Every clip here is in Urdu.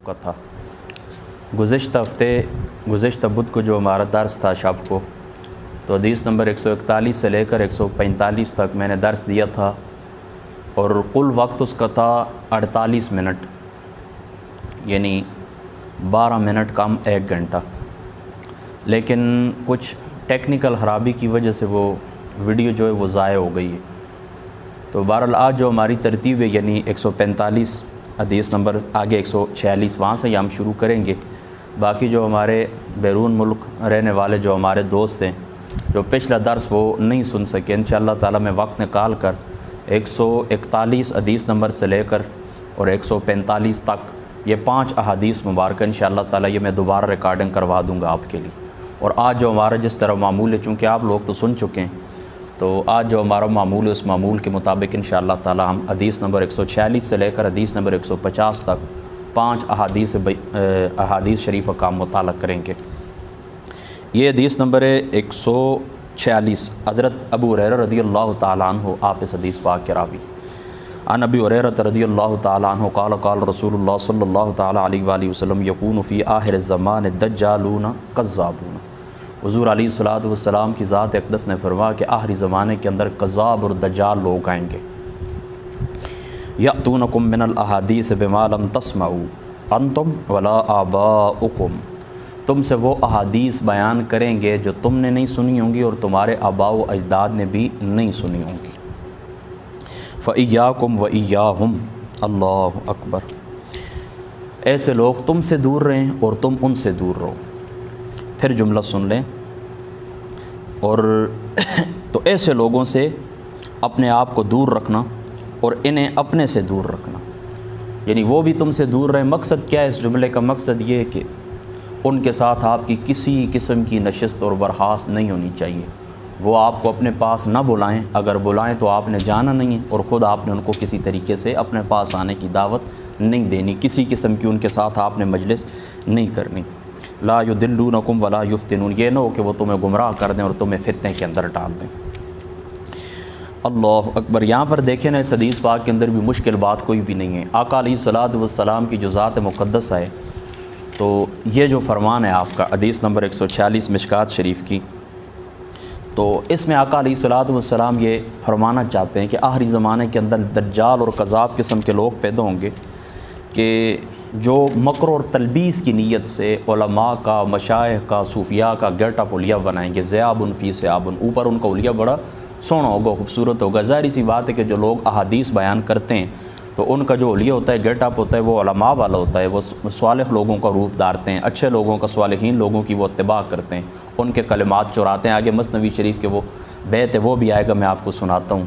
کا تھا گزشتہ بدھ کو جو ہمارا درس تھا شب کو، تو حدیث نمبر 141 سے لے کر 145 تک میں نے درس دیا تھا، اور کل وقت اس کا تھا 48 منٹ، یعنی 12 منٹ کم 1 گھنٹہ، لیکن کچھ ٹیکنیکل خرابی کی وجہ سے وہ ویڈیو جو ہے وہ ضائع ہو گئی ہے۔ تو بہرحال آج جو ہماری ترتیب ہے، یعنی 145 حدیث نمبر آگے 146 وہاں سے ہم شروع کریں گے۔ باقی جو ہمارے بیرون ملک رہنے والے جو ہمارے دوست ہیں، جو پچھلا درس وہ نہیں سن سکے، انشاءاللہ تعالی میں وقت نکال کر 141 حدیث نمبر سے لے کر اور 145 تک یہ 5 احادیث مبارکہ انشاءاللہ تعالی یہ میں دوبارہ ریکارڈنگ کروا دوں گا آپ کے لیے۔ اور آج جو ہمارا جس طرح معمول ہے، چونکہ آپ لوگ تو سن چکے ہیں، تو آج جو ہمارا معمول ہے اس معمول کے مطابق انشاءاللہ تعالی ہم حدیث نمبر 146 سے لے کر حدیث نمبر 150 تک 5 احادیث شریفہ کا مطالعہ کریں گے۔ یہ حدیث نمبر ہے 146، حضرت ابو ہریرہ رضی اللہ تعالیٰ عنہ آپ اس حدیث پاک کے راوی۔ عن ابی ہریرہ رضی اللہ تعالیٰ عنہ قال قال رسول اللہ صلی اللہ تعالیٰ علیہ وآلہ وسلم یکون فی آخر الزمان دجالون کذابون۔ حضور علیہ الصلوۃ والسلام کی ذات اقدس نے فرمایا کہ آخری زمانے کے اندر کذاب اور دجال لوگ آئیں گے۔ یأتونکم من الاحادیث بما لم تسمعوا انتم ولا آباؤکم، تم سے وہ احادیث بیان کریں گے جو تم نے نہیں سنی ہوں گی اور تمہارے آباء و اجداد نے بھی نہیں سنی ہوں گی۔ فَإِيَّاكُمْ وَإِيَّاهُمْ، اللہ اکبر، ایسے لوگ تم سے دور رہیں اور تم ان سے دور رہو۔ پھر جملہ سن لیں، اور تو ایسے لوگوں سے اپنے آپ کو دور رکھنا اور انہیں اپنے سے دور رکھنا، یعنی وہ بھی تم سے دور رہیں۔ مقصد کیا ہے اس جملے کا؟ مقصد یہ ہے کہ ان کے ساتھ آپ کی کسی قسم کی نشست اور برخاست نہیں ہونی چاہیے۔ وہ آپ کو اپنے پاس نہ بلائیں، اگر بلائیں تو آپ نے جانا نہیں ہے، اور خود آپ نے ان کو کسی طریقے سے اپنے پاس آنے کی دعوت نہیں دینی، کسی قسم کی ان کے ساتھ آپ نے مجلس نہیں کرنی۔ لا یضلونکم ولا یفتنون، یہ نہ ہو کہ وہ تمہیں گمراہ کر دیں اور تمہیں فتنے کے اندر ڈال دیں۔ اللہ اکبر۔ یہاں پر دیکھیں نا، اس حدیث پاک کے اندر بھی مشکل بات کوئی بھی نہیں ہے۔ آقا علیہ الصلوۃ والسلام کی جو ذات مقدس ہے، تو یہ جو فرمان ہے آپ کا حدیث نمبر 146 مشکات شریف کی، تو اس میں آقا علیہ الصلوۃ والسلام یہ فرمانا چاہتے ہیں کہ آخری زمانے کے اندر دجال اور کذاب قسم کے لوگ پیدا ہوں گے کہ جو مکر اور تلبیس کی نیت سے علماء کا، مشائخ کا، صوفیاء کا گیٹ اپ حلیہ بنائیں گے۔ ذیاب فی ثیاب، اوپر ان کا حلیہ بڑا سونا ہوگا، خوبصورت ہوگا۔ ظاہر سی بات ہے کہ جو لوگ احادیث بیان کرتے ہیں تو ان کا جو حلیہ ہوتا ہے، گیٹ اپ ہوتا ہے، وہ علماء والا ہوتا ہے، وہ صالح لوگوں کا روپ دھارتے ہیں، اچھے لوگوں کا، صالحین لوگوں کی وہ اتباع کرتے ہیں، ان کے کلمات چراتے ہیں۔ آگے مثنوی شریف کے وہ بیت ہے، وہ بھی آئے گا، میں آپ کو سناتا ہوں۔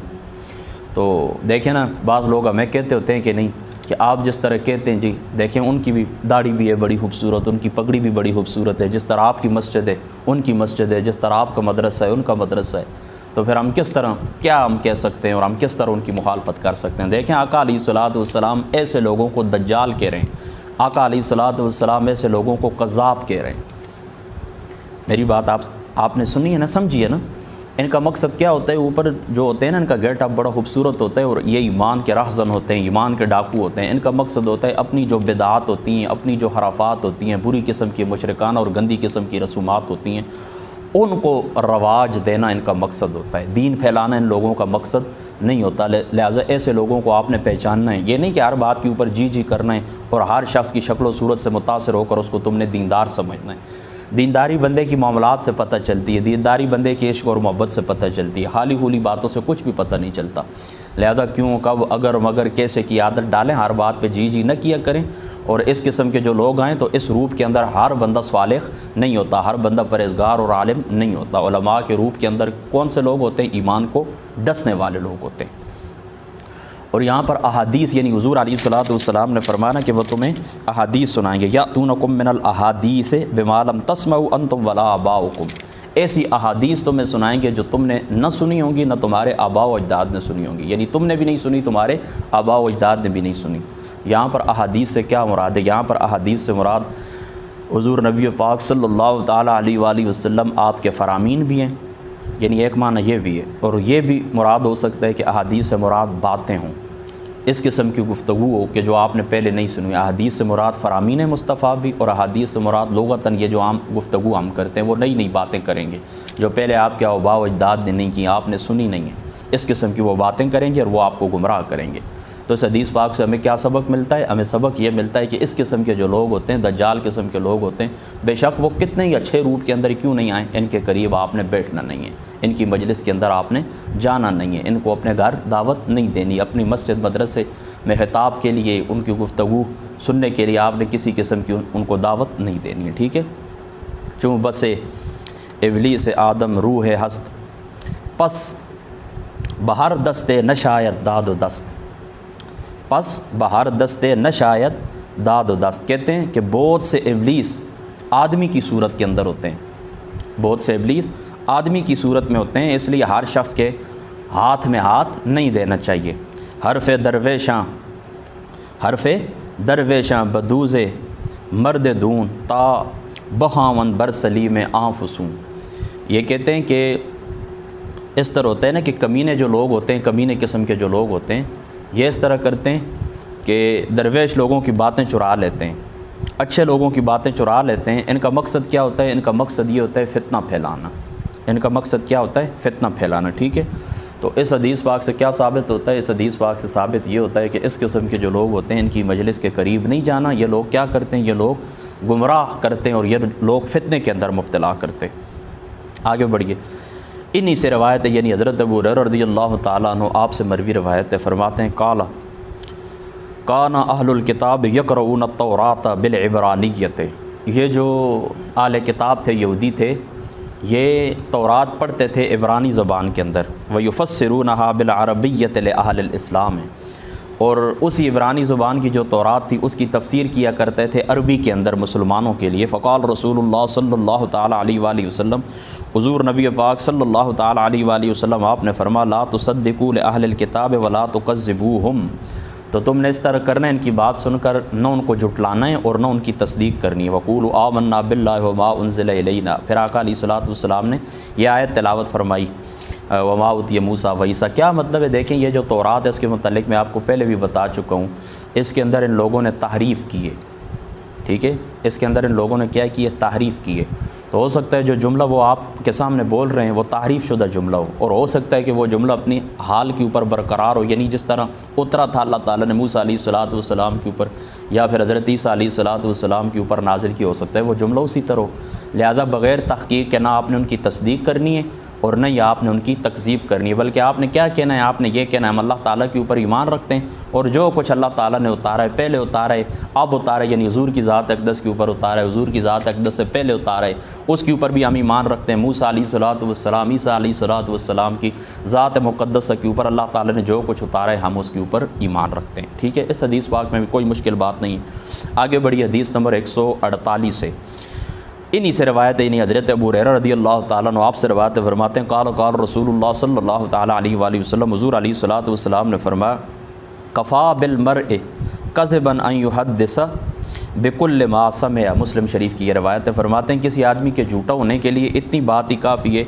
تو دیکھیں نا، بعض لوگ ہمیں کہتے ہوتے ہیں کہ نہیں، کہ آپ جس طرح کہتے ہیں، جی دیکھیں ان کی بھی داڑھی بھی ہے بڑی خوبصورت، ان کی پگڑی بھی بڑی خوبصورت ہے، جس طرح آپ کی مسجد ہے ان کی مسجد ہے، جس طرح آپ کا مدرسہ ہے ان کا مدرسہ ہے، تو پھر ہم کس طرح، کیا ہم کہہ سکتے ہیں اور ہم کس طرح ان کی مخالفت کر سکتے ہیں؟ دیکھیں، آقا علیہ الصلوۃ والسلام ایسے لوگوں کو دجال کہہ رہے ہیں، آقا علیہ الصلوۃ والسلام ایسے لوگوں کو کذاب کہہ رہے ہیں۔ میری بات آپ نے سنی ہے نا، سمجھی ہے نا؟ ان کا مقصد کیا ہوتا ہے؟ اوپر جو ہوتے ہیں نا، ان کا گیٹ اپ بڑا خوبصورت ہوتا ہے، اور یہ ایمان کے راہزن ہوتے ہیں، ایمان کے ڈاکو ہوتے ہیں۔ ان کا مقصد ہوتا ہے اپنی جو بدعات ہوتی ہیں، اپنی جو خرافات ہوتی ہیں، بری قسم کی مشرکانہ اور گندی قسم کی رسومات ہوتی ہیں، ان کو رواج دینا ان کا مقصد ہوتا ہے۔ دین پھیلانا ان لوگوں کا مقصد نہیں ہوتا، لہٰذا ایسے لوگوں کو آپ نے پہچاننا ہے۔ یہ نہیں کہ ہر بات کے اوپر جی جی کرنا ہے اور ہر شخص کی شکل و صورت سے متاثر ہو کر اس کو تم نے دیندار سمجھنا ہے۔ دینداری بندے کی معاملات سے پتہ چلتی ہے، دینداری بندے کی عشق اور محبت سے پتہ چلتی ہے، خالی خولی باتوں سے کچھ بھی پتہ نہیں چلتا۔ لہذا کیوں، کب، اگر، مگر، کیسے کی عادت ڈالیں، ہر بات پہ جی جی نہ کیا کریں۔ اور اس قسم کے جو لوگ آئیں تو اس روپ کے اندر ہر بندہ صالح نہیں ہوتا، ہر بندہ پرہیزگار اور عالم نہیں ہوتا۔ علماء کے روپ کے اندر کون سے لوگ ہوتے ہیں؟ ایمان کو ڈسنے والے لوگ ہوتے ہیں۔ اور یہاں پر احادیث، یعنی حضور علیہ الصلوۃ والسلام نے فرمانا کہ وہ تمہیں احادیث سنائیں گے۔ یأتونکم من الاحادیث بما لم تسمعوا انتم ولا آباؤکم، ایسی احادیث تمہیں سنائیں گے جو تم نے نہ سنی ہوں گی، نہ تمہارے آباء و اجداد نے سنی ہوں گی، یعنی تم نے بھی نہیں سنی، تمہارے آباء و اجداد نے بھی نہیں سنی۔ یہاں پر احادیث سے کیا مراد ہے؟ یہاں پر احادیث سے مراد حضور نبی پاک صلی اللہ تعالیٰ علیہ وآلہ وسلم آپ کے فرامین بھی ہیں، یعنی ایک معنی یہ بھی ہے، اور یہ بھی مراد ہو سکتا ہے کہ احادیث سے مراد باتیں ہوں، اس قسم کی گفتگو ہو کہ جو آپ نے پہلے نہیں سنی۔ احادیث سے مراد فرامین مصطفیٰ بھی، اور احادیث سے مراد لغتاً یہ جو عام گفتگو ہم کرتے ہیں وہ نئی نئی باتیں کریں گے جو پہلے آپ کے آباء و اجداد نے نہیں کی، آپ نے سنی نہیں ہے، اس قسم کی وہ باتیں کریں گے اور وہ آپ کو گمراہ کریں گے۔ تو اس حدیث پاک سے ہمیں کیا سبق ملتا ہے؟ ہمیں سبق یہ ملتا ہے کہ اس قسم کے جو لوگ ہوتے ہیں، دجال قسم کے لوگ ہوتے ہیں، بے شک وہ کتنے ہی اچھے روٹ کے اندر کیوں نہیں آئیں، ان کے قریب آپ نے بیٹھنا نہیں ہے، ان کی مجلس کے اندر آپ نے جانا نہیں ہے، ان کو اپنے گھر دعوت نہیں دینی، اپنی مسجد مدرسے میں خطاب کے لیے، ان کی گفتگو سننے کے لیے آپ نے کسی قسم کی ان کو دعوت نہیں دینی ہے، ٹھیک ہے۔ چوں بس ابلیس آدم روح ہست، پس بہر دستے نشایت داد و دست، پس بہر دستے نشایت داد و دست، کہتے ہیں کہ بہت سے ابلیس آدمی کی صورت کے اندر ہوتے ہیں، بہت سے ابلیس آدمی کی صورت میں ہوتے ہیں، اس لیے ہر شخص کے ہاتھ میں ہاتھ نہیں دینا چاہیے۔ حرف درویشاں بدوز مرد دون تا بخاون برسلیم آنفسون، یہ کہتے ہیں کہ اس طرح ہوتا ہے نا کہ کمینے جو لوگ ہوتے ہیں، کمینے قسم کے جو لوگ ہوتے ہیں، یہ اس طرح کرتے ہیں کہ درویش لوگوں کی باتیں چرا لیتے ہیں، اچھے لوگوں کی باتیں چرا لیتے ہیں۔ ان کا مقصد کیا ہوتا ہے؟ ان کا مقصد یہ ہوتا ہے فتنہ پھیلانا، ان کا مقصد کیا ہوتا ہے؟ فتنہ پھیلانا، ٹھیک ہے۔ تو اس حدیث پاک سے کیا ثابت ہوتا ہے؟ اس حدیث پاک سے ثابت یہ ہوتا ہے کہ اس قسم کے جو لوگ ہوتے ہیں ان کی مجلس کے قریب نہیں جانا۔ یہ لوگ کیا کرتے ہیں؟ یہ لوگ گمراہ کرتے ہیں اور یہ لوگ فتنے کے اندر مبتلا کرتے ہیں۔ آگے بڑھیے، انہی سے روایت ہے، یعنی حضرت ابو ہریرہ رضی اللہ تعالیٰ عنہ آپ سے مروی روایت ہے، فرماتے ہیں کان اہل الکتاب یقرؤون التوراۃ بالعبرانیۃ، یہ جو اہل کتاب تھے، یہودی تھے، یہ تورات پڑھتے تھے عبرانی زبان کے اندر، ویفسرونھا بالعربیۃ لاہل الاسلام، اور اسی عبرانی زبان کی جو تورات تھی اس کی تفسیر کیا کرتے تھے عربی کے اندر مسلمانوں کے لیے۔ فقال رسول اللہ صلی اللہ تعالیٰ علیہ وآلہ وسلم، حضور نبی پاک صلی اللہ تعالیٰ علیہ وآلہ وسلم آپ نے فرمایا، لا تصدقوا لأہل الکتاب ولا تکذبوہم، تو تم نے اس طرح کرنا ہے، ان کی بات سن کر نہ ان کو جھٹلانا ہے اور نہ ان کی تصدیق کرنی ہے۔ وقولوا آمنا باللہ وما انزل الینا، پھر آقا علیہ الصلوۃ والسلام نے یہ آیت تلاوت فرمائی، وما اوتی موسیٰ وعیسیٰ۔ کیا مطلب ہے؟ دیکھیں یہ جو تورات ہے اس کے متعلق میں آپ کو پہلے بھی بتا چکا ہوں، اس کے اندر ان لوگوں نے تحریف کی ہے، ٹھیک ہے، اس کے اندر ان لوگوں نے کیا کی ہے؟ تحریف کی ہے۔ تو ہو سکتا ہے جو جملہ وہ آپ کے سامنے بول رہے ہیں وہ تحریف شدہ جملہ ہو، اور ہو سکتا ہے کہ وہ جملہ اپنی حال کے اوپر برقرار ہو، یعنی جس طرح اترا تھا اللہ تعالیٰ نے موسیٰ علیہ الصلوۃ والسلام کے اوپر یا پھر حضرت عیسیٰ علیہ الصلوۃ والسلام کے اوپر نازل کی، ہو سکتا ہے وہ جملہ اسی طرح ہو، لہذا بغیر تحقیق کے نہ آپ نے ان کی تصدیق کرنی ہے اور نہ ہی آپ نے ان کی تکذیب کرنی ہے، بلکہ آپ نے کیا کہنا ہے؟ آپ نے یہ کہنا ہے ہم اللہ تعالیٰ کے اوپر ایمان رکھتے ہیں اور جو کچھ اللہ تعالیٰ نے اتارا ہے، پہلے اتارا ہے، اب اتارا ہے، یعنی حضور کی ذات اقدس کے اوپر اتارا ہے، حضور کی ذات اقدس سے پہلے اتارا ہے، اس کے اوپر بھی ہم ایمان رکھتے ہیں۔ موسیٰ علیہ الصلوۃ والسلام، عیسیٰ علیہ الصلوۃ والسلام کی ذات مقدسہ کے اوپر اللہ تعالیٰ نے جو کچھ اتارا ہے ہم اس کے اوپر ایمان رکھتے ہیں، ٹھیک ہے۔ اس حدیث پاک میں بھی کوئی مشکل بات نہیں ہے۔ آگے بڑھی حدیث نمبر 148 سے، انہی سے روایت ہے، انہی حضرت ابو ہریرہ رضی اللہ تعالیٰ عنہ آپ سے روایت فرماتے ہیں، قال رسول اللہ صلی اللہ تعالیٰ علیہ وآلہ وسلم، حضور علیہ الصلوۃ والسلام نے فرمایا، کفا بالمرء کذبا ان یحدث بکل ما سمع، مسلم شریف کی یہ روایت ہے، فرماتے ہیں کسی آدمی کے جھوٹا ہونے کے لیے اتنی بات ہی کافی ہے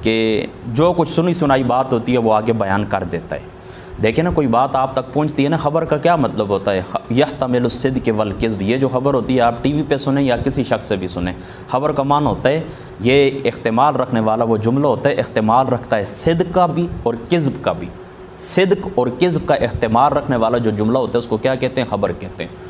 کہ جو کچھ سنی سنائی بات ہوتی ہے وہ آگے بیان کر دیتا ہے۔ دیکھیں نا، کوئی بات آپ تک پہنچتی ہے نا، خبر کا کیا مطلب ہوتا ہے؟ یحتمل الصدق والکذب، یہ جو خبر ہوتی ہے آپ ٹی وی پہ سنیں یا کسی شخص سے بھی سنیں، خبر کا معنی ہوتا ہے یہ احتمال رکھنے والا وہ جملہ ہوتا ہے، احتمال رکھتا ہے صدق کا بھی اور کذب کا بھی، صدق اور کذب کا احتمال رکھنے والا جو جملہ ہوتا ہے اس کو کیا کہتے ہیں؟ خبر کہتے ہیں۔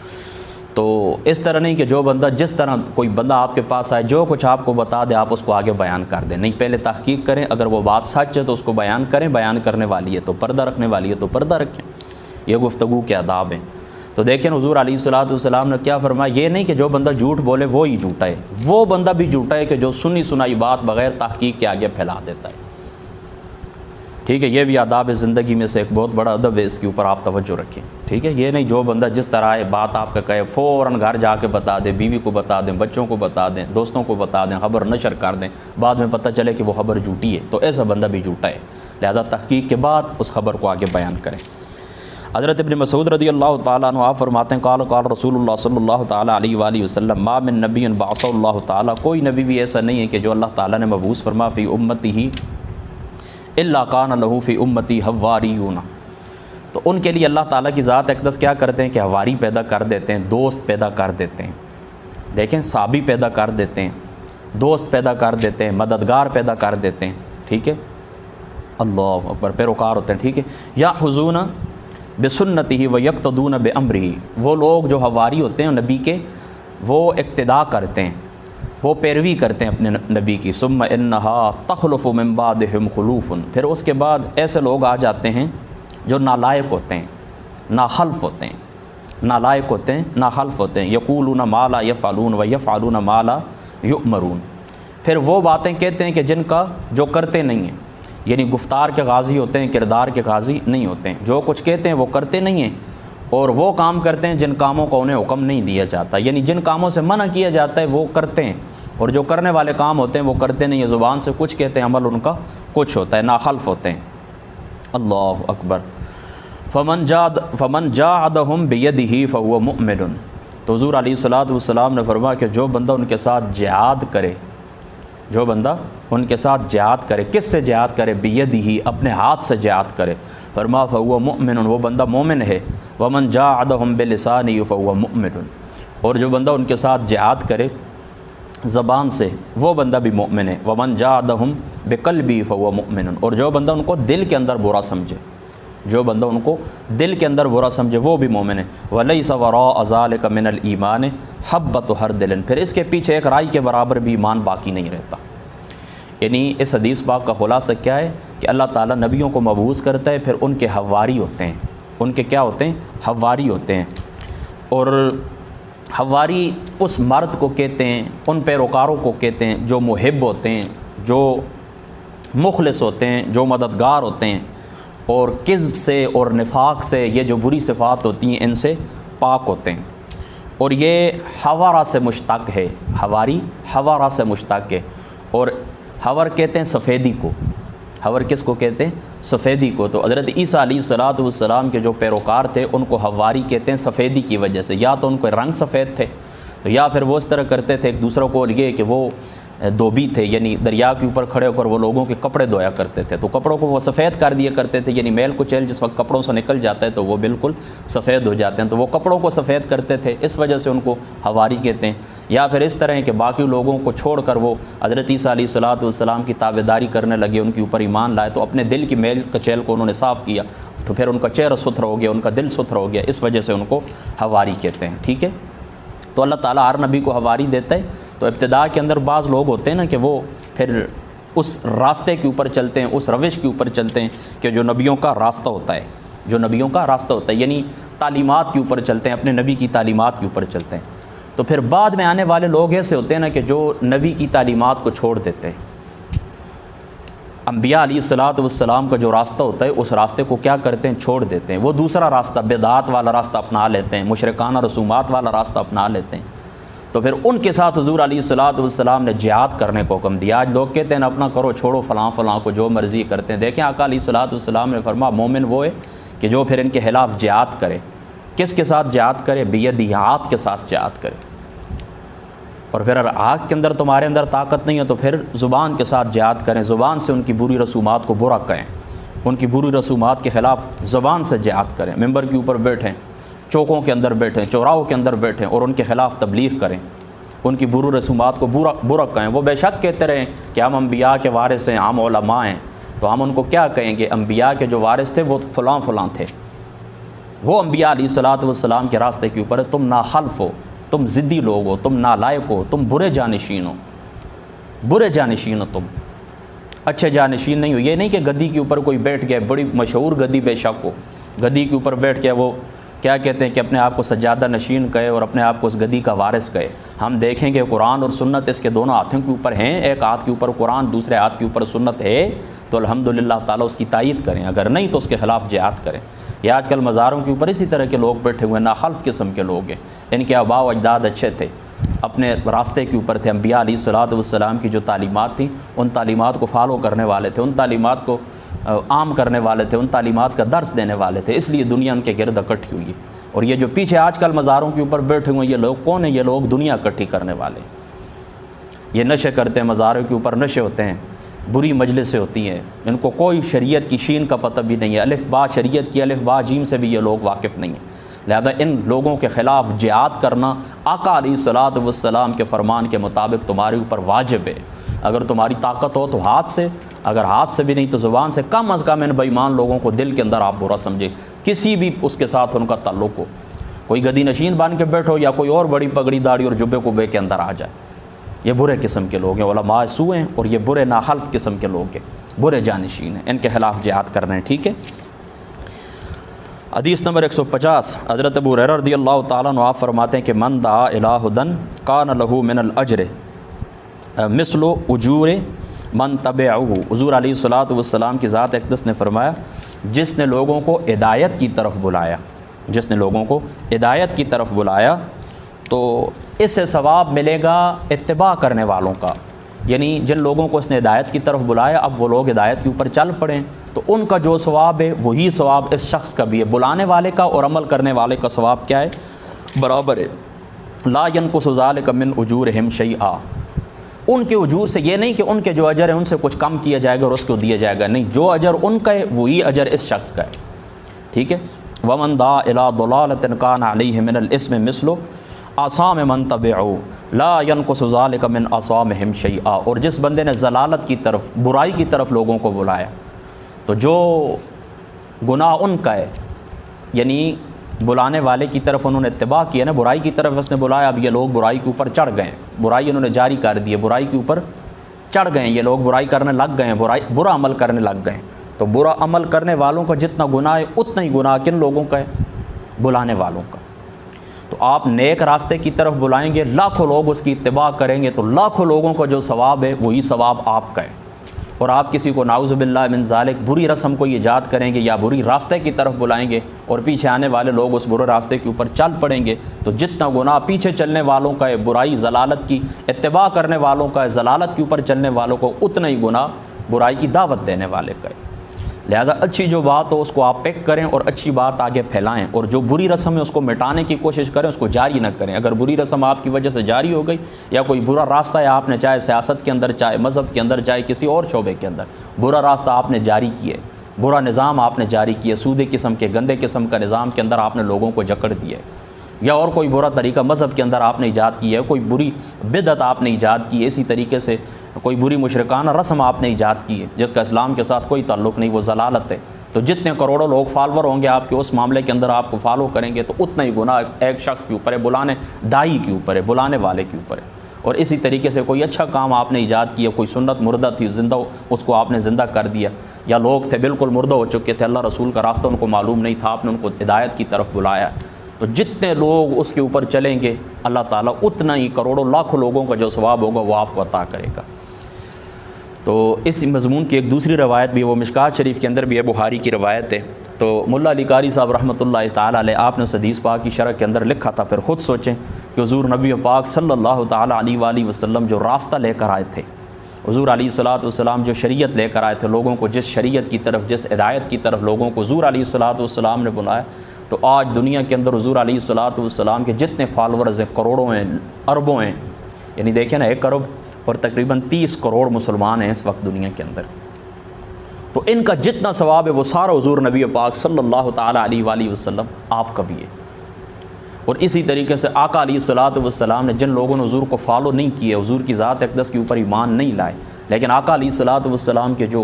تو اس طرح نہیں کہ جو بندہ، جس طرح کوئی بندہ آپ کے پاس آئے جو کچھ آپ کو بتا دے آپ اس کو آگے بیان کر دیں، نہیں، پہلے تحقیق کریں، اگر وہ بات سچ ہے تو اس کو بیان کریں، بیان کرنے والی ہے تو پردہ رکھنے والی ہے تو پردہ رکھیں، یہ گفتگو کے آداب ہیں۔ تو دیکھیں حضور علیہ الصلوۃ والسلام نے کیا فرمایا، یہ نہیں کہ جو بندہ جھوٹ بولے وہ ہی جھوٹا ہے، وہ بندہ بھی جھوٹا ہے کہ جو سنی سنائی بات بغیر تحقیق کے آگے پھیلا دیتا ہے، ٹھیک ہے۔ یہ بھی آداب زندگی میں سے ایک بہت بڑا ادب ہے، اس کے اوپر آپ توجہ رکھیں، ٹھیک ہے۔ یہ نہیں جو بندہ جس طرح ہے بات آپ کا کہے فوراً گھر جا کے بتا دیں، بیوی کو بتا دیں، بچوں کو بتا دیں، دوستوں کو بتا دیں، خبر نشر کر دیں، بعد میں پتہ چلے کہ وہ خبر جھوٹی ہے، تو ایسا بندہ بھی جھوٹا ہے، لہذا تحقیق کے بعد اس خبر کو آگے بیان کریں۔ حضرت ابن مسعود رضی اللہ تعالیٰ عنہ آپ فرماتے ہیں، قال رسول اللہ صلی اللہ تعالیٰ علیہ وآلہ وسلم، ما من نبی بعثہ اللہ تعالیٰ، کوئی نبی بھی ایسا نہیں ہے کہ جو اللہ تعالیٰ نے مبعوث فرما فی امتی ہی الا کان لہ فی امتی حواریون، تو ان کے لیے اللہ تعالیٰ کی ذات اقدس کیا کرتے ہیں کہ حواری پیدا کر دیتے ہیں، دوست پیدا کر دیتے ہیں۔ دیکھیں صحابی پیدا کر دیتے ہیں، دوست پیدا کر دیتے ہیں، مددگار پیدا کر دیتے ہیں، ٹھیک ہے، اللہ اکبر، پیروکار ہوتے ہیں، ٹھیک ہے۔ یا حضون بسنتہ و یقتدون بامرہ، وہ لوگ جو حواری ہوتے ہیں نبی کے، وہ اقتداء کرتے ہیں، وہ پیروی کرتے ہیں اپنے نبی کی۔ ثم انہا تخلف من بعدہم خلوف، پھر اس کے بعد ایسے لوگ آ جاتے ہیں جو نالائق ہوتے ہیں، ناخلف ہوتے ہیں، نالائق ہوتے ہیں، ناخلف ہوتے ہیں۔ یقولون ما لا یفعلون و یفعلون ما لا یؤمرون، پھر وہ باتیں کہتے ہیں کہ جن کا جو کرتے نہیں ہیں، یعنی گفتار کے غازی ہوتے ہیں، کردار کے غازی نہیں ہوتے ہیں، جو کچھ کہتے ہیں وہ کرتے نہیں ہیں، اور وہ کام کرتے ہیں جن کاموں کا انہیں حکم نہیں دیا جاتا، یعنی جن کاموں سے منع کیا جاتا ہے وہ کرتے ہیں، اور جو کرنے والے کام ہوتے ہیں وہ کرتے نہیں ہیں، زبان سے کچھ کہتے ہیں، عمل ان کا کچھ ہوتا ہے، ناخلف ہوتے ہیں۔ اللہ اکبر۔ فمن جاہدہم بیدہ فہو مؤمن، تو حضور علیہ الصلوۃ والسلام نے فرمایا کہ جو بندہ ان کے ساتھ جہاد کرے، جو بندہ ان کے ساتھ جہاد کرے، کس سے جہاد کرے؟ بیدہ، اپنے ہاتھ سے جہاد کرے، فرمایا فہو مؤمن، وہ بندہ مومن ہے۔ ومن جاہدہم بلسانہ فہو مؤمن، اور جو بندہ ان کے ساتھ جہاد کرے زبان سے، وہ بندہ بھی مومن ہے۔ ومن جاہدہم بقلبہ فہو مؤمن، اور جو بندہ ان کو دل کے اندر برا سمجھے، جو بندہ ان کو دل کے اندر برا سمجھے وہ بھی مومن ہے۔ وَلَيْسَ وَرَاءَ ذَلِكَ مِنَ الْإِيمَانِ حَبَّةُ خَرْدَلٍ، پھر اس کے پیچھے ایک رائی کے برابر بھی ایمان باقی نہیں رہتا۔ یعنی اس حدیث پاک کا خلاصہ کیا ہے کہ اللہ تعالیٰ نبیوں کو مبعوث کرتا ہے، پھر ان کے حواری ہوتے ہیں، ان کے کیا ہوتے ہیں؟ حواری ہوتے ہیں۔ اور حواری اس مرد کو کہتے ہیں، ان پیروکاروں کو کہتے ہیں جو محب ہوتے ہیں، جو مخلص ہوتے ہیں، جو مددگار ہوتے ہیں، اور کذب سے اور نفاق سے، یہ جو بری صفات ہوتی ہیں ان سے پاک ہوتے ہیں۔ اور یہ حوارہ سے مشتق ہے، حواری حوارہ سے مشتق ہے، اور حور کہتے ہیں سفیدی کو، حور کس کو کہتے ہیں؟ سفیدی کو۔ تو حضرت عیسیٰ علیہ الصلوۃ والسلام کے جو پیروکار تھے ان کو حواری کہتے ہیں سفیدی کی وجہ سے، یا تو ان کو رنگ سفید تھے، تو یا پھر وہ اس طرح کرتے تھے ایک دوسروں کو یہ کہ وہ دھوبی تھے، یعنی دریا کے اوپر کھڑے ہو کر وہ لوگوں کے کپڑے دھویا کرتے تھے، تو کپڑوں کو وہ سفید کر دیا کرتے تھے، یعنی میل کچیل جس وقت کپڑوں سے نکل جاتا ہے تو وہ بالکل سفید ہو جاتے ہیں، تو وہ کپڑوں کو سفید کرتے تھے، اس وجہ سے ان کو حواری کہتے ہیں۔ یا پھر اس طرح ہے کہ باقی لوگوں کو چھوڑ کر وہ حضرت عیسیٰ علیہ الصلوۃ والسلام کی تابعداری کرنے لگے، ان کے اوپر ایمان لائے، تو اپنے دل کی میل کچیل کو انہوں نے صاف کیا، تو پھر ان کا چہرہ ستھرا ہو گیا، ان کا دل ستھرا ہو گیا، اس وجہ سے ان کو حواری کہتے ہیں، ٹھیک ہے۔ تو اللہ تعالیٰ ہر نبی کو حواری دیتا ہے۔ تو ابتداء کے اندر بعض لوگ ہوتے ہیں نا کہ وہ پھر اس راستے کے اوپر چلتے ہیں، اس روش کے اوپر چلتے ہیں کہ جو نبیوں کا راستہ ہوتا ہے، جو نبیوں کا راستہ ہوتا ہے، یعنی تعلیمات کے اوپر چلتے ہیں، اپنے نبی کی تعلیمات کے اوپر چلتے ہیں۔ تو پھر بعد میں آنے والے لوگ ایسے ہوتے ہیں نا کہ جو نبی کی تعلیمات کو چھوڑ دیتے ہیں۔ انبیاء علیہ الصلوۃ والسلام کا جو راستہ ہوتا ہے اس راستے کو کیا کرتے ہیں؟ چھوڑ دیتے ہیں، وہ دوسرا راستہ، بدعات والا راستہ اپنا لیتے ہیں، مشرکانہ رسومات والا راستہ اپنا لیتے ہیں۔ تو پھر ان کے ساتھ حضور علیہ الصلوۃ والسلام نے جہاد کرنے کو حکم دیا۔ آج لوگ کہتے ہیں نا اپنا کرو، چھوڑو فلاں فلاں کو، جو مرضی کرتے ہیں۔ دیکھیں آقا علیہ الصلوۃ والسلام نے فرمایا مومن وہ ہے کہ جو پھر ان کے خلاف جہاد کرے۔ کس کے ساتھ جہاد کرے؟ بیدی، ہاتھ کے ساتھ جہاد کرے۔ اور پھر اگر ہاتھ کے اندر تمہارے اندر طاقت نہیں ہے تو پھر زبان کے ساتھ جہاد کریں، زبان سے ان کی بری رسومات کو برا کہیں، ان کی بری رسومات کے خلاف زبان سے جہاد کریں، ممبر کے اوپر بیٹھیں، چوکوں کے اندر بیٹھیں، چوراہوں کے اندر بیٹھیں اور ان کے خلاف تبلیغ کریں، ان کی بری رسومات کو برا کہیں۔ وہ بے شک کہتے رہیں کہ ہم انبیاء کے وارث ہیں، ہم علماء ہیں، تو ہم ان کو کیا کہیں گے؟ انبیاء کے جو وارث تھے وہ فلاں فلاں تھے، وہ انبیاء علیہ الصلوۃ والسلام کے راستے کے اوپر ہے، تم ناخلف ہو، تم ضدی لوگ ہو، تم نالائق ہو، تم برے جانشین ہو، برے جانشین ہو، تم اچھے جانشین نہیں ہو۔ یہ نہیں کہ گدی کے اوپر کوئی بیٹھ گیا، بڑی مشہور گدی بے شک ہو، گدی کے اوپر بیٹھ گیا، وہ کیا کہتے ہیں کہ اپنے آپ کو سجادہ نشین کہے اور اپنے آپ کو اس گدی کا وارث کہے۔ ہم دیکھیں کہ قرآن اور سنت اس کے دونوں ہاتھوں کے اوپر ہیں، ایک ہاتھ کے اوپر قرآن، دوسرے ہاتھ کے اوپر سنت ہے، تو الحمدللہ تعالیٰ اس کی تائید کریں، اگر نہیں تو اس کے خلاف جہاد کریں۔ یہ آج کل مزاروں کے اوپر اسی طرح کے لوگ بیٹھے ہوئے ناخلف قسم کے لوگ ہیں، ان کے آباء و اجداد اچھے تھے، اپنے راستے کے اوپر تھے، انبیاء علیہ الصلوۃ والسلام کی جو تعلیمات تھیں ان تعلیمات کو فالو کرنے والے تھے، ان تعلیمات کو عام کرنے والے تھے، ان تعلیمات کا درس دینے والے تھے، اس لیے دنیا ان کے گرد اکٹھی ہوئی ہے۔ اور یہ جو پیچھے آج کل مزاروں کے اوپر بیٹھے ہوئے یہ لوگ کون ہیں؟ یہ لوگ دنیا اکٹھی کرنے والے، یہ نشے کرتے ہیں، مزاروں کے اوپر نشے ہوتے ہیں، بری مجلسیں ہوتی ہیں، ان کو کوئی شریعت کی شین کا پتہ بھی نہیں ہے، الف با شریعت کی الف با جیم سے بھی یہ لوگ واقف نہیں ہیں۔ لہذا ان لوگوں کے خلاف جہاد کرنا آقا علیہ الصلوۃ والسلام کے فرمان کے مطابق تمہارے اوپر واجب ہے۔ اگر تمہاری طاقت ہو تو ہاتھ سے، اگر ہاتھ سے بھی نہیں تو زبان سے، کم از کم ان بے ایمان لوگوں کو دل کے اندر آپ برا سمجھیں، کسی بھی اس کے ساتھ ان کا تعلق ہو، کوئی گدی نشین بن کے بیٹھو یا کوئی اور بڑی پگڑی داڑھی اور جبے کبے کے اندر آ جائے، یہ برے قسم کے لوگ ہیں، علماء سوء ہیں اور یہ برے ناخلف قسم کے لوگ ہیں، برے جانشین ہیں، ان کے خلاف جہاد کر رہے ہیں، ٹھیک ہے۔ حدیث نمبر 150، حضرت ابو ہریرہ رضی اللہ تعالیٰ عنہ آپ فرماتے ہیں کہ من دعا الی ھدی کان لہ من الاجر مثل اجور من تبعہ۔ حضور علیہ الصلوۃ والسلام کی ذات اقدس نے فرمایا جس نے لوگوں کو ہدایت کی طرف بلایا، جس نے لوگوں کو ہدایت کی طرف بلایا تو اسے ثواب ملے گا اتباع کرنے والوں کا، یعنی جن لوگوں کو اس نے ہدایت کی طرف بلایا اب وہ لوگ ہدایت کے اوپر چل پڑیں تو ان کا جو ثواب ہے وہی ثواب اس شخص کا بھی ہے، بلانے والے کا اور عمل کرنے والے کا ثواب کیا ہے؟ برابر ہے۔ لا ينقص ذلك من اجورهم شیئا، ان کے اجور سے یہ نہیں کہ ان کے جو اجر ہیں ان سے کچھ کم کیا جائے گا اور اس کو دیا جائے گا، نہیں، جو اجر ان کا ہے وہی اجر اس شخص کا ہے، ٹھیک ہے۔ ومن دعا الی ضلالۃ کان علیہ من الاسم مثل آثام من تبعوا لا ينقص ذلك من آثامهم شیئا، اور جس بندے نے ضلالت کی طرف، برائی کی طرف لوگوں کو بلایا تو جو گناہ ان کا ہے، یعنی بلانے والے کی طرف انہوں نے اتباع کیا نا، برائی کی طرف اس نے بلایا، اب یہ لوگ برائی کے اوپر چڑھ گئے، برائی انہوں نے جاری کر دی ہے، برائی کے اوپر چڑھ گئے، یہ لوگ برائی کرنے لگ گئے ہیں، برا عمل کرنے لگ گئے، تو برا عمل کرنے والوں کا جتنا گناہ ہے اتنا ہی گناہ کن لوگوں کا ہے؟ بلانے والوں کا۔ تو آپ نیک راستے کی طرف بلائیں گے، لاکھوں لوگ اس کی اتباع کریں گے تو لاکھوں لوگوں کا جو ثواب ہے وہی ثواب آپ کا ہے، اور آپ کسی کو نعوذ باللہ من ذالک بری رسم کو ایجاد کریں گے یا بری راستے کی طرف بلائیں گے اور پیچھے آنے والے لوگ اس برے راستے کے اوپر چل پڑیں گے تو جتنا گناہ پیچھے چلنے والوں کا ہے، برائی ضلالت کی اتباع کرنے والوں کا ہے، ضلالت کے اوپر چلنے والوں کو اتنا ہی گناہ برائی کی دعوت دینے والے کا ہے۔ لہذا اچھی جو بات ہو اس کو آپ پیک کریں اور اچھی بات آگے پھیلائیں، اور جو بری رسم ہے اس کو مٹانے کی کوشش کریں، اس کو جاری نہ کریں۔ اگر بری رسم آپ کی وجہ سے جاری ہو گئی یا کوئی برا راستہ ہے، آپ نے چاہے سیاست کے اندر، چاہے مذہب کے اندر، چاہے کسی اور شعبے کے اندر برا راستہ آپ نے جاری کیا ہے، برا نظام آپ نے جاری کیا، سودے قسم کے گندے قسم کا نظام کے اندر آپ نے لوگوں کو جکڑ دیا ہے، یا اور کوئی برا طریقہ مذہب کے اندر آپ نے ایجاد کی ہے، کوئی بری بدعت آپ نے ایجاد کی ہے، اسی طریقے سے کوئی بری مشرکانہ رسم آپ نے ایجاد کی ہے جس کا اسلام کے ساتھ کوئی تعلق نہیں، وہ ضلالت ہے، تو جتنے کروڑوں لوگ فالور ہوں گے آپ کے اس معاملے کے اندر، آپ کو فالو کریں گے تو اتنا ہی گناہ ایک شخص کے اوپر ہے، بلانے دائی کے اوپر ہے، بلانے والے کے اوپر ہے۔ اور اسی طریقے سے کوئی اچھا کام آپ نے ایجاد کیا، کوئی سنت مردہ تھی زندہ، اس کو آپ نے زندہ کر دیا، یا لوگ تھے بالکل مردہ ہو چکے تھے، اللہ رسول کا راستہ ان کو معلوم نہیں تھا، آپ نے ان کو ہدایت کی طرف بلایا، تو جتنے لوگ اس کے اوپر چلیں گے اللہ تعالیٰ اتنا ہی کروڑوں لاکھوں لوگوں کا جو ثواب ہوگا وہ آپ کو عطا کرے گا۔ تو اس مضمون کی ایک دوسری روایت بھی ہے، وہ مشکات شریف کے اندر بھی ہے، بخاری کی روایت ہے۔ تو ملا علی قاری صاحب رحمۃ اللہ تعالیٰ علیہ، آپ نے اس حدیث پاک کی شرح کے اندر لکھا تھا، پھر خود سوچیں کہ حضور نبی پاک صلی اللہ تعالیٰ علیہ وآلہ وسلم جو راستہ لے کر آئے تھے، حضور علیہ الصلوۃ والسلام جو شریعت لے کر آئے تھے، لوگوں کو جس شریعت کی طرف، جس ہدایت کی طرف لوگوں کو حضور علیہ الصلوۃ والسلام نے بلایا، تو آج دنیا کے اندر حضور علیہ الصلوۃ والسلام کے جتنے فالورز ہیں، کروڑوں ہیں، اربوں ہیں، یعنی دیکھیں نا 1 ارب اور تقریباً 30 کروڑ مسلمان ہیں اس وقت دنیا کے اندر، تو ان کا جتنا ثواب ہے وہ سارا حضور نبی پاک صلی اللہ تعالیٰ علیہ وآلہ وسلم آپ کا بھی ہے۔ اور اسی طریقے سے آقا علیہ الصلوۃ والسلام نے جن لوگوں نے حضور کو فالو نہیں کیا، حضور کی ذات اقدس کے اوپر ایمان نہیں لائے، لیکن آقا علیہ الصلوۃ والسلام کے جو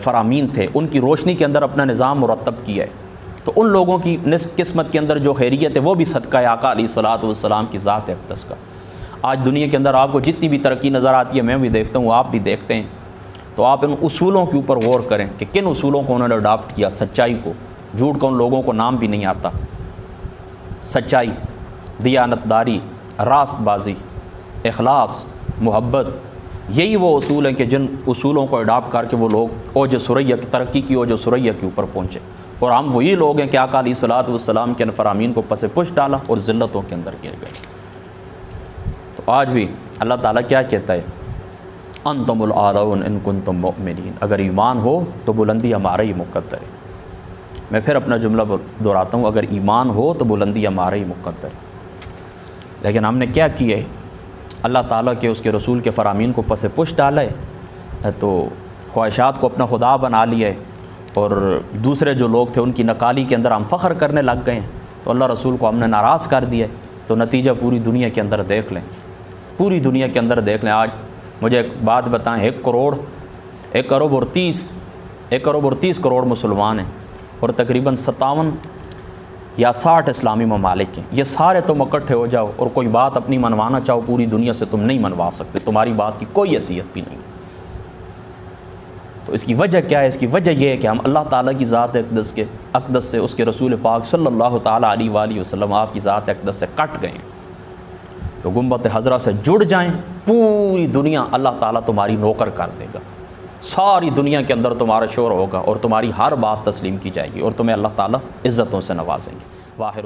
فرامین تھے ان کی روشنی کے اندر اپنا نظام مرتب کیا ہے، تو ان لوگوں کی قسمت کے اندر جو خیریت ہے وہ بھی صدقہ ہے آقا علیہ الصلوۃ والسلام کی ذات اقدس کا۔ آج دنیا کے اندر آپ کو جتنی بھی ترقی نظر آتی ہے، میں بھی دیکھتا ہوں، آپ بھی دیکھتے ہیں، تو آپ ان اصولوں کے اوپر غور کریں کہ کن اصولوں کو انہوں نے اڈاپٹ کیا۔ سچائی کو، جھوٹ کا ان لوگوں کو نام بھی نہیں آتا، سچائی، دیانت داری، راست بازی، اخلاص، محبت، یہی وہ اصول ہیں کہ جن اصولوں کو اڈاپٹ کر کے وہ لوگ اوج ثریا کی ترقی کی اوج ثریا کے اوپر پہنچے، اور ہم وہی لوگ ہیں کہ آقا علیہ الصلوۃ والسلام کے فرامین کو پس پش ڈالا اور ذلتوں کے اندر گر گئے۔ تو آج بھی اللہ تعالیٰ کیا کہتا ہے؟ انتم الاعلون ان کنتم مؤمنین، اگر ایمان ہو تو بلندی ہمارا ہی مقدر ہے۔ میں پھر اپنا جملہ دہراتا ہوں، اگر ایمان ہو تو بلندی ہمارا ہی مقدر ہے، لیکن ہم نے کیا کیا ہے؟ اللہ تعالیٰ کے، اس کے رسول کے فرامین کو پس پش ڈالا ہے، تو خواہشات کو اپنا خدا بنا لیا ہے، اور دوسرے جو لوگ تھے ان کی نکالی کے اندر ہم فخر کرنے لگ گئے ہیں، تو اللہ رسول کو ہم نے ناراض کر دیا ہے۔ تو نتیجہ پوری دنیا کے اندر دیکھ لیں، پوری دنیا کے اندر دیکھ لیں۔ آج مجھے ایک بات بتائیں، 1 ارب اور 30 کروڑ مسلمان ہیں، اور تقریباً 57 یا 60 اسلامی ممالک ہیں۔ یہ سارے تم اکٹھے ہو جاؤ اور کوئی بات اپنی منوانا چاہو، پوری دنیا سے تم نہیں منوا سکتے، تمہاری بات کی کوئی حیثیت بھی نہیں۔ تو اس کی وجہ کیا ہے؟ اس کی وجہ یہ ہے کہ ہم اللہ تعالیٰ کی ذات اقدس سے، اس کے رسول پاک صلی اللہ تعالیٰ علیہ وآلہ وسلم آپ کی ذات اقدس سے کٹ گئے ہیں۔ تو گنبد خضرا سے جڑ جائیں، پوری دنیا اللہ تعالیٰ تمہاری نوکر کر دے گا، ساری دنیا کے اندر تمہارا شور ہوگا، اور تمہاری ہر بات تسلیم کی جائے گی، اور تمہیں اللہ تعالیٰ عزتوں سے نوازیں گے۔ واخر